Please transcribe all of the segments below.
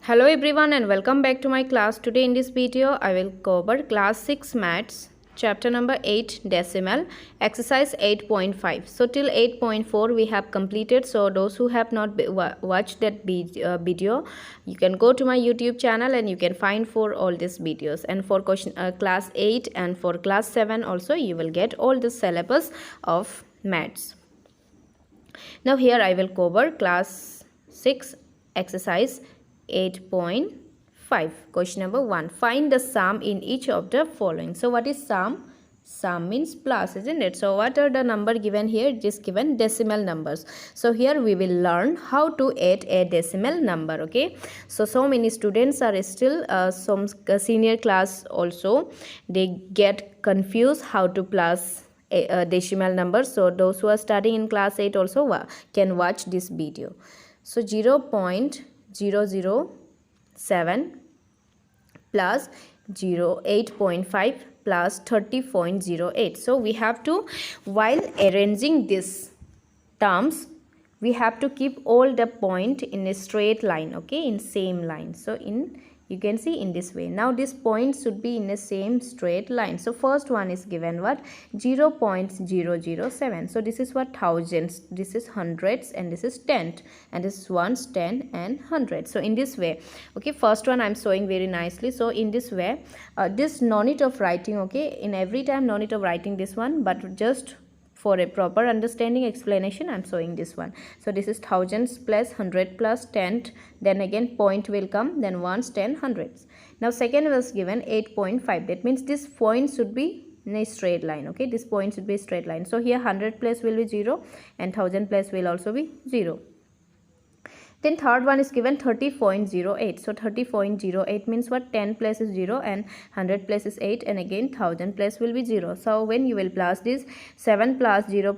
Hello everyone and welcome back to my class. Today in this video I will cover class 6 maths chapter number 8 decimal exercise 8.5. So till 8.4 we have completed. So those who have not watched that video, you can go to my YouTube channel and you can find for all these videos. And for class 8 and for class 7 also you will get all the syllabus of maths. Now here I will cover class 6 exercise 8.5. Question number 1. Find the sum in each of the following. So what is sum? Sum means plus, isn't it? So what are the number given here? It is given decimal numbers. So here we will learn how to add a decimal number. Okay. So many students are still some senior class also. They get confused how to plus a decimal number. So those who are studying in class 8 also can watch this video. So 0.007 plus 8.5 plus 30.08. So we have to, while arranging these terms, we have to keep all the point in a straight line, okay, in same line. So you can see in this way. Now this point should be in the same straight line. So first one is given what? 0.007. So this is what? Thousands, this is hundreds, and this is tenth, and this is ones, 10 and 100. So in this way, okay, first one I'm showing very nicely. So in this way, this no need of writing, okay, in every time no need of writing this one, but just for a proper understanding explanation I'm showing this one. So this is thousands plus 100 plus 10, then again point will come, then ones, 10, hundreds. Now second was given 8.5. that means this point should be in a straight line, okay, this point should be a straight line. So here 100 place will be 0 and 1000 place will also be 0. Then third one is given 30.08. So 30.08 means what? 10 place is 0 and 100 place is 8, and again 1000 place will be 0. So when you will plus this, 7 plus 0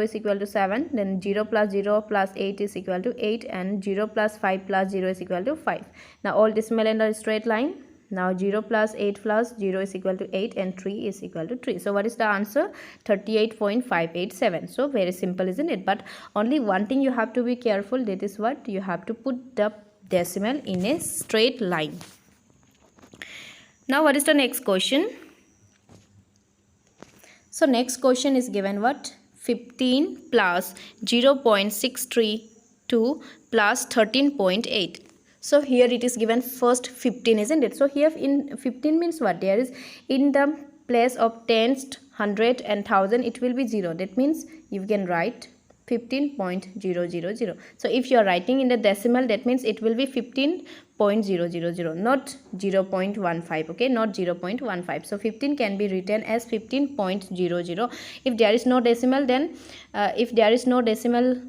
is equal to 7, then 0 plus 0 plus 8 is equal to 8, and 0 plus 5 plus 0 is equal to 5. Now all decimal and a straight line. Now 0 plus 8 plus 0 is equal to 8, and 3 is equal to 3. So what is the answer? 38.587. So very simple, isn't it? But only one thing you have to be careful. That is what? You have to put the decimal in a straight line. Now what is the next question? So next question is given what? 15 plus 0.632 plus 13.8. So here it is given first 15, isn't it? So here in 15 means what? There is in the place of tens, 100 and 1000 it will be 0. That means you can write 15.000. So if you are writing in the decimal, that means it will be 15.000, not 0.15, okay, not 0.15. So 15 can be written as 15.00. If there is no decimal, then if there is no decimal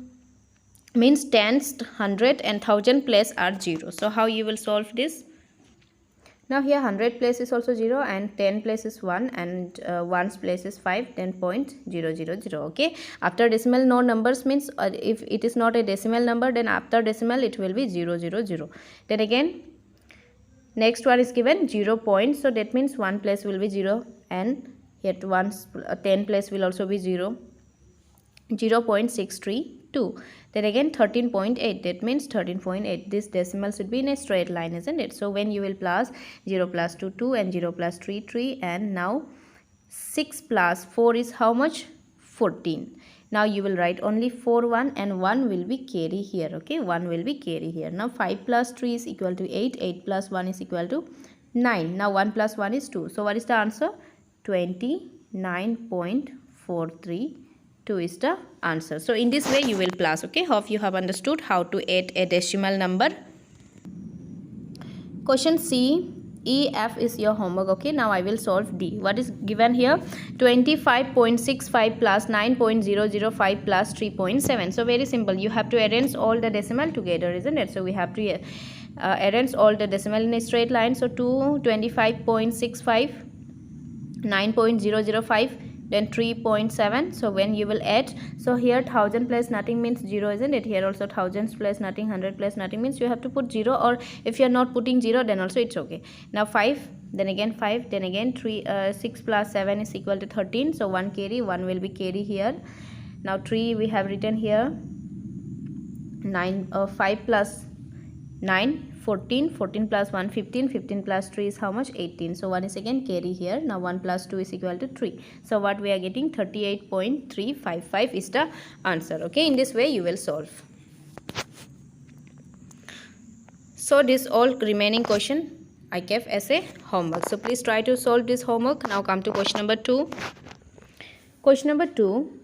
means tens, 100 and 1000 place are 0. So how you will solve this? Now here 100 place is also 0 and 10 place is 1 and 1's place is 5, then 0.000. Okay, after decimal no numbers means if it is not a decimal number, then after decimal it will be 000. Then again next one is given 0 point, so that means 1 place will be 0 and here 10 place will also be 0. 0.632. Then again 13.8, that means 13.8. This decimal should be in a straight line, isn't it? So when you will plus 0 plus 2 2 and 0 plus 3 3, and now 6 plus 4 is how much? 14. Now you will write only 4 1 and 1 will be carry here, okay, 1 will be carry here. Now 5 plus 3 is equal to 8, 8 plus 1 is equal to 9. Now 1 plus 1 is 2. So what is the answer? 29.432 is the answer. So in this way you will plus, okay. Hope you have understood how to add a decimal number. Question C, E, F is your homework, okay. Now I will solve D. What is given here? 25.65 plus 9.005 plus 3.7. So very simple. You have to arrange all the decimal together, isn't it? So we have to arrange all the decimal in a straight line. So 25.65, 9.005, then 3.7. so when you will add, so here 1000 plus nothing means 0, isn't it? Here also thousands plus nothing, 100 plus nothing means you have to put 0, or if you are not putting 0 then also it's okay. Now 5, then again 5, then again 6 plus 7 is equal to 13. So 1 carry, 1 will be carry here. Now 3 we have written here. 5 plus 9, 14, 14 plus 1 15, 15 plus 3 is how much? 18. So 1 is again carry here. Now 1 plus 2 is equal to 3. So what we are getting? 38.355 is the answer. Okay, in this way you will solve. So this all remaining question I kept as a homework. So please try to solve this homework. Now come to question number 2. Question number 2.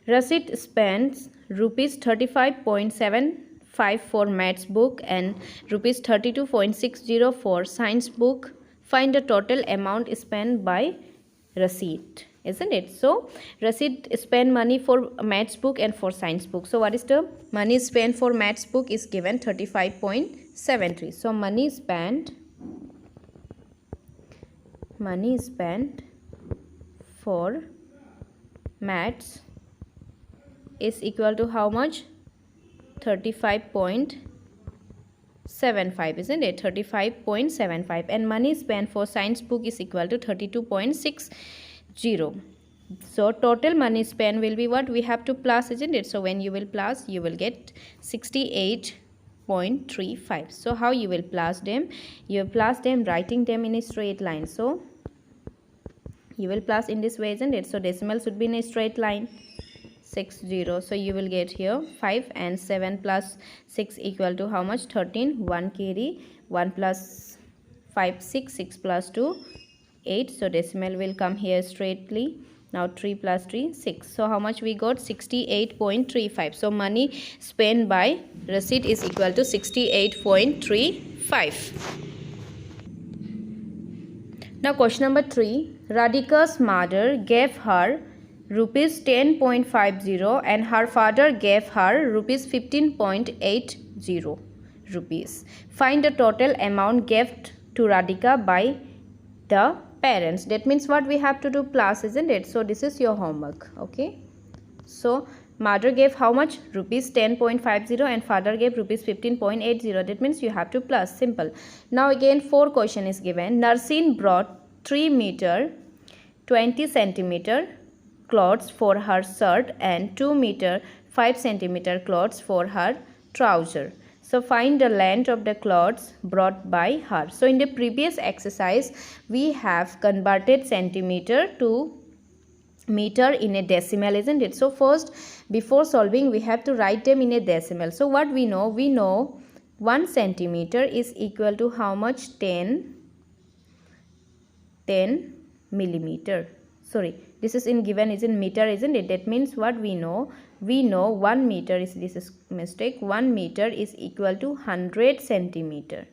Rashid spends rupees 35.75 for maths book and rupees 32.60 for science book. Find the total amount spent by Rashid, isn't it? So Rashid spent money for maths book and for science book. So what is the money spent for maths book is given 35.73. So money spent for maths is equal to how much? 35.75, isn't it? 35.75. And money spent for science book is equal to 32.60. So total money spent will be what? We have to plus, isn't it? So when you will plus, you will get 68.35. So how you will plus them? You will plus them writing them in a straight line. So you will plus in this way, isn't it? So decimal should be in a straight line. 60. So you will get here 5 and 7 plus 6 equal to how much? 13. 1 carry. 1 plus 5 6. 6 plus 2 8. So decimal will come here straightly. Now 3 plus 3 6. So how much we got? 68.35. So money spent by Rashid is equal to 68.35. Now question number 3. Radhika's mother gave her rupees 10.50 and her father gave her rupees 15.80 rupees. Find the total amount given to Radhika by the parents. That means what we have to do? Plus, isn't it? So this is your homework. Okay. So mother gave how much? Rupees 10.50 and father gave rupees 15.80. That means you have to plus. Simple. Now again 4 question is given. Narsin brought 3 meter 20 centimeter cloths for her shirt and 2 meter 5 centimeter cloths for her trouser. So find the length of the cloths brought by her. So in the previous exercise we have converted centimeter to meter in a decimal, isn't it? So first, before solving, we have to write them in a decimal. So what we know? We know 1 centimeter is equal to how much? 10 millimeter. Sorry, this is in given is in meter, isn't it? That means what we know? We know 1 meter is, this is mistake, 1 meter is equal to 100 centimeter.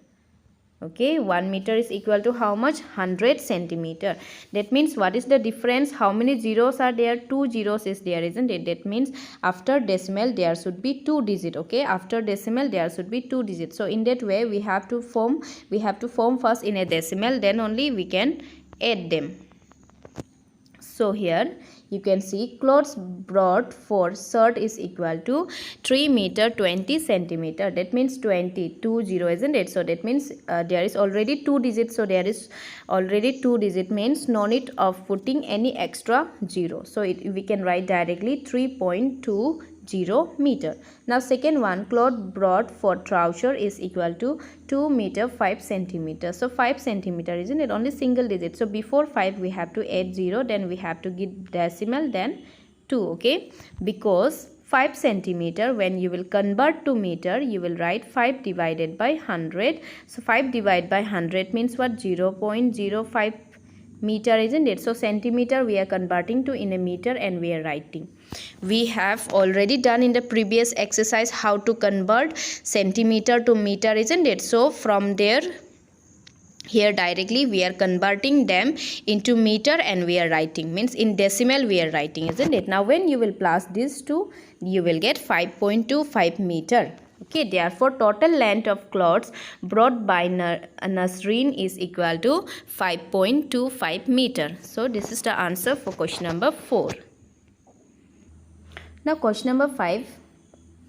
Okay, 1 meter is equal to how much? 100 centimeter. That means what is the difference? How many zeros are there? 2 zeros is there, isn't it? That means after decimal there should be 2 digits. Okay, after decimal there should be 2 digits. So in that way we have to form first in a decimal, then only we can add them. So here you can see clothes brought for shirt is equal to 3 meter 20 centimeter. That means 20, 20, isn't it? So that means there is already 2 digits. So there is already 2 digit means no need of putting any extra zero. So we can write directly 3.20 meter. Now second one, cloth brought for trouser is equal to 2 meter 5 centimeter. So 5 centimeter, isn't it? Only single digit. So before 5 we have to add 0, then we have to give decimal, then 2. Okay, because 5 centimeter, when you will convert to meter, you will write 5 divided by 100. So 5 divided by 100 means what? 0.05 meter, isn't it? So centimeter we are converting to in a meter and we are writing. We have already done in the previous exercise how to convert centimeter to meter, isn't it? So from there, here directly we are converting them into meter and we are writing, means in decimal we are writing, isn't it? Now when you will plus these two, you will get 5.25 meter. Okay, therefore total length of cloths brought by Nasreen is equal to 5.25 meter. So this is the answer for question number 4. Now question number 5.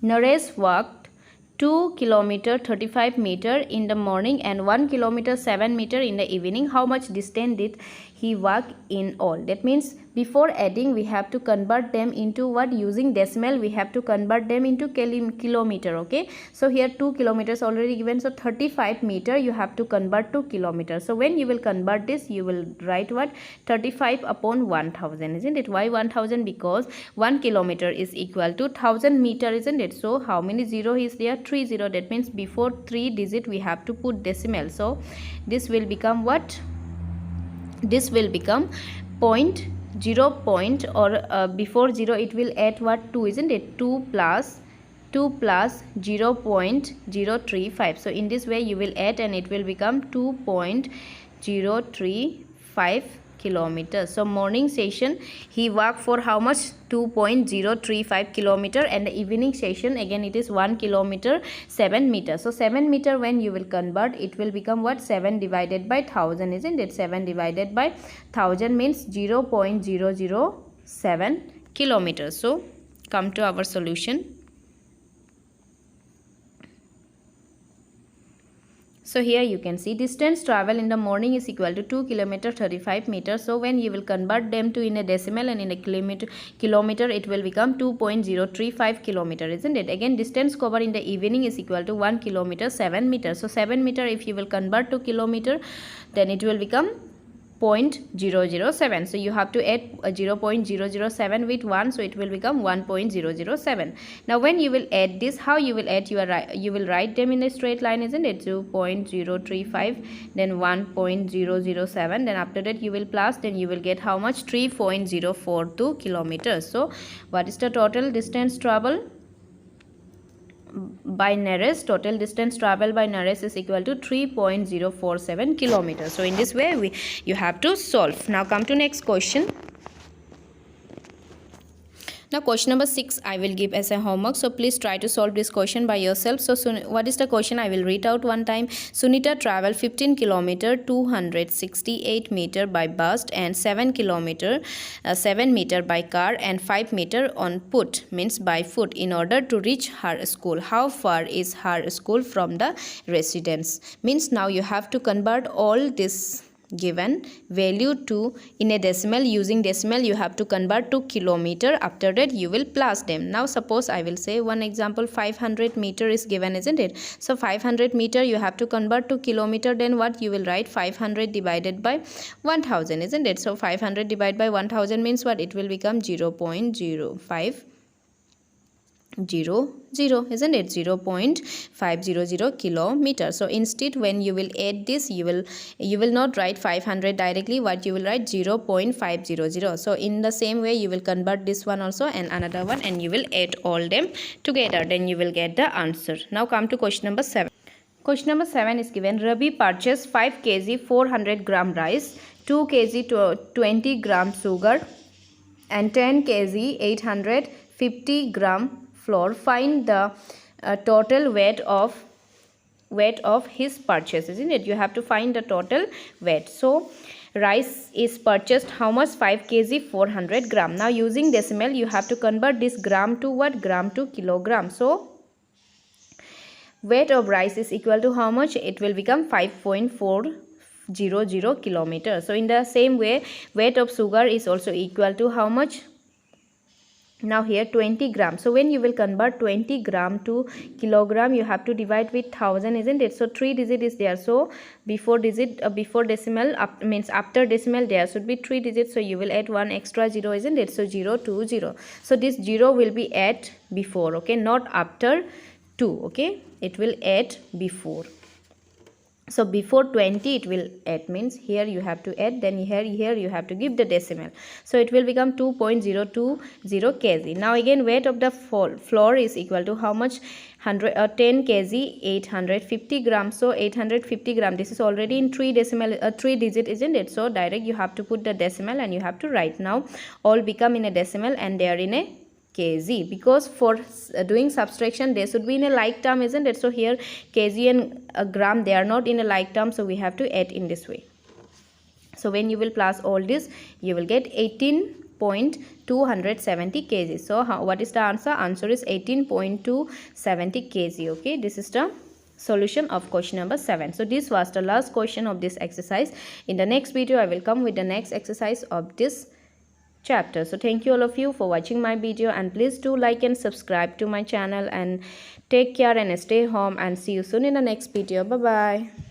Naresh walked 2 km 35 meter in the morning and 1 km 7 meter in the evening. How much distance did he work in all. That means before adding we have to convert them into what? Using decimal we have to convert them into kilometer. Okay, so here 2 kilometers already given, so 35 meter you have to convert to kilometer. So when you will convert this, you will write what? 35 upon 1000, isn't it? Why 1000? Because 1 kilometer is equal to 1000 meter, isn't it? So how many zero is there? 3 zero. That means before 3 digit we have to put decimal. So this will become what? This will become point 0 point, or before 0 it will add what? 2, isn't it? 2 plus 0.035. so in this way you will add and it will become 2.035 kilometers. So morning session he walked for how much? 2.035 kilometer, and the evening session again it is 1 kilometer 7 meters. So 7 meter when you will convert, it will become what? 7 divided by 1000, isn't it? 7 divided by 1000 means 0.007 kilometers. So come to our solution. So here you can see distance travel in the morning is equal to 2 kilometer 35 meters. So when you will convert them to in a decimal and in a kilometer, it will become 2.035 kilometer, isn't it? Again, distance covered in the evening is equal to 1 kilometer 7 meters. So 7 meter if you will convert to kilometer, then it will become 0.007. so you have to add 0.007 with 1, so it will become 1.007. now when you will add this, how you will add? You will write them in a straight line, isn't it? 2.035, then 1.007, then after that you will plus, then you will get how much? 3.042 kilometers. So what is the total distance travel by Naresh? Total distance travel by Naresh is equal to 3.047 kilometers. So in this way you have to solve. Now come to next question. Now question number 6 I will give as a homework, so please try to solve this question by yourself. So what is the question? I will read out one time. Sunita traveled 15 kilometer 268 meter by bus and 7 kilometer 7 meter by car and 5 meter on foot, means by foot, in order to reach her school. How far is her school from the residence? Means now you have to convert all this given value to in a decimal. Using decimal you have to convert to kilometer. After that you will plus them. Now suppose I will say one example, 500 meter is given, isn't it? So 500 meter you have to convert to kilometer. Then what you will write? 500 divided by 1000, isn't it? So 500 divided by 1000 means what? It will become 0.0500, isn't it? 0.500 kilometer. So instead when you will add this, you will not write 500 directly. What you will write? 0.500. so in the same way you will convert this one also and another one, and you will add all them together, then you will get the answer. Now come to question number 7. Question number 7 is given. Ravi purchased 5 kg 400 gram rice, 2 kg 20 gram sugar and 10 kg 850 gram flour. Find the total weight of his purchase, isn't it? You have to find the total weight. So rice is purchased how much? 5 kg 400 gram. Now using decimal you have to convert this gram to what? Gram to kilogram. So weight of rice is equal to how much? It will become 5.400 kilometers. So in the same way weight of sugar is also equal to how much? Now here 20 gram. So when you will convert 20 gram to kilogram, you have to divide with 1000, isn't it? So 3 digit is there. So before decimal means after decimal there should be 3 digits. So you will add one extra 0, isn't it? So 020. So this 0 will be add before, okay, not after 2, okay, it will add before. So before 20 it will add, means here you have to add, then here you have to give the decimal. So it will become 2.020 kg. Now again weight of the flour is equal to how much? 10 kg 850 grams. So 850 gram, this is already in 3 digit, isn't it? So direct you have to put the decimal and you have to write. Now all become in a decimal and they are in a kg, because for doing subtraction they should be in a like term, isn't it? So here kg and gram, they are not in a like term, so we have to add in this way. So when you will plus all this, you will get 18.270 kg. So what is the answer? Answer is 18.270 kg. Okay, this is the solution of question number 7. So this was the last question of this exercise. In the next video I will come with the next exercise of this chapter. So thank you all of you for watching my video, and please do like and subscribe to my channel, and take care and stay home, and see you soon in the next video. Bye bye.